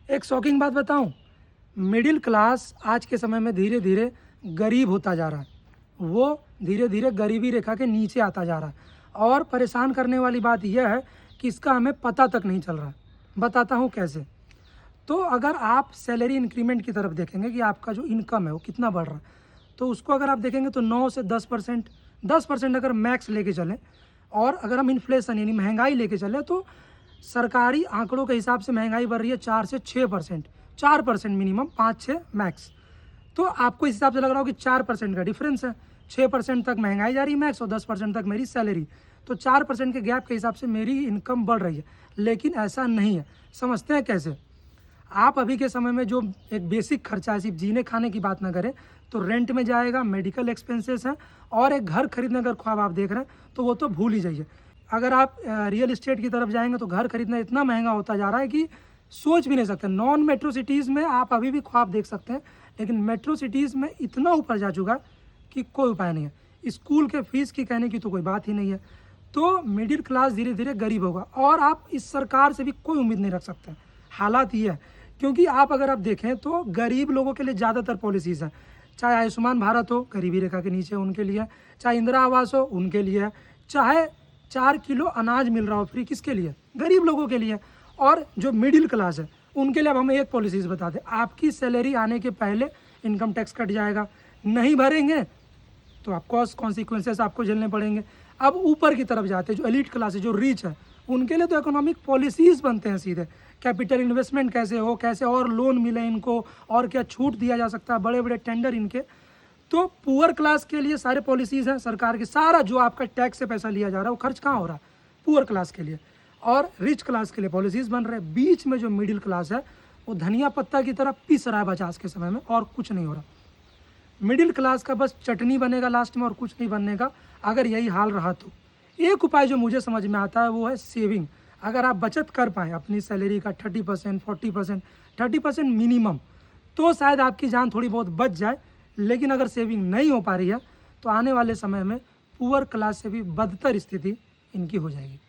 एक शॉकिंग बात बताऊं, मिडिल क्लास आज के समय में धीरे धीरे गरीब होता जा रहा है। वो धीरे धीरे गरीबी रेखा के नीचे आता जा रहा है। और परेशान करने वाली बात यह है कि इसका हमें पता तक नहीं चल रहा है। बताता हूँ कैसे। तो अगर आप सैलरी इंक्रीमेंट की तरफ देखेंगे कि आपका जो इनकम है वो कितना बढ़ रहा है, तो उसको अगर आप देखेंगे तो 9 से 10%, 10% अगर मैक्स लेके चलें, और अगर हम इन्फ्लेशन यानी महंगाई लेके चलें, तो सरकारी आंकड़ों के हिसाब से महंगाई बढ़ रही है 4 से 6%, 4% मिनिमम, 5-6 मैक्स। तो आपको इस हिसाब से लग रहा हो कि 4% का डिफरेंस है, 6% तक महंगाई जा रही है मैक्स और 10% तक मेरी सैलरी, तो 4% के गैप के हिसाब से मेरी इनकम बढ़ रही है। लेकिन ऐसा नहीं है। समझते हैं कैसे? आप अभी के समय में जो एक बेसिक खर्चा है, सिर्फ जीने खाने की बात ना करें, तो रेंट में जाएगा, मेडिकल एक्सपेंसेस हैं, और एक घर खरीदने अगर ख्वाब आप देख रहे हैं तो वो तो भूल ही जाइए। अगर आप रियल इस्टेट की तरफ जाएंगे तो घर खरीदना इतना महंगा होता जा रहा है कि सोच भी नहीं सकते। नॉन मेट्रो सिटीज़ में आप अभी भी ख्वाब देख सकते हैं, लेकिन मेट्रो सिटीज़ में इतना ऊपर जा चुका कि कोई उपाय नहीं है। स्कूल के फीस की कहने की तो कोई बात ही नहीं है। तो मिडिल क्लास धीरे धीरे गरीब होगा, और आप इस सरकार से भी कोई उम्मीद नहीं रख सकते। हालात ये है, क्योंकि अगर आप देखें तो गरीब लोगों के लिए ज़्यादातर पॉलिसीज़ हैं। चाहे आयुष्मान भारत हो, गरीबी रेखा के नीचे उनके लिए, चाहे इंदिरा आवास हो उनके लिए, चाहे 4 किलो अनाज मिल रहा हो फ्री, किसके लिए? गरीब लोगों के लिए। और जो मिडिल क्लास है उनके लिए अब हम एक पॉलिसीज़ बता दें, आपकी सैलरी आने के पहले इनकम टैक्स कट जाएगा, नहीं भरेंगे तो आपको कॉन्सिक्वेंसेस आपको झेलने पड़ेंगे। अब ऊपर की तरफ जाते हैं, जो एलिट क्लास है, जो रिच है, उनके लिए तो इकोनॉमिक पॉलिसीज़ बनते हैं सीधे, कैपिटल इन्वेस्टमेंट कैसे हो, कैसे और लोन मिले इनको, और क्या छूट दिया जा सकता है, बड़े बड़े टेंडर इनके। तो पुअर क्लास के लिए सारे पॉलिसीज़ हैं सरकार की। सारा जो आपका टैक्स से पैसा लिया जा रहा है वो खर्च कहाँ हो रहा है? पुअर क्लास के लिए। और रिच क्लास के लिए पॉलिसीज़ बन रहे हैं। बीच में जो मिडिल क्लास है वो धनिया पत्ता की तरह पिस रहा है बस आज के समय में, और कुछ नहीं हो रहा। मिडिल क्लास का बस चटनी बनेगा लास्ट में, और कुछ नहीं बनने का अगर यही हाल रहा तो। एक उपाय जो मुझे समझ में आता है वो है सेविंग। अगर आप बचत कर पाएँ अपनी सैलरी का 30%, 40%, 30% मिनिमम, तो शायद आपकी जान थोड़ी बहुत बच जाए। लेकिन अगर सेविंग नहीं हो पा रही है तो आने वाले समय में पुअर क्लास से भी बदतर स्थिति इनकी हो जाएगी।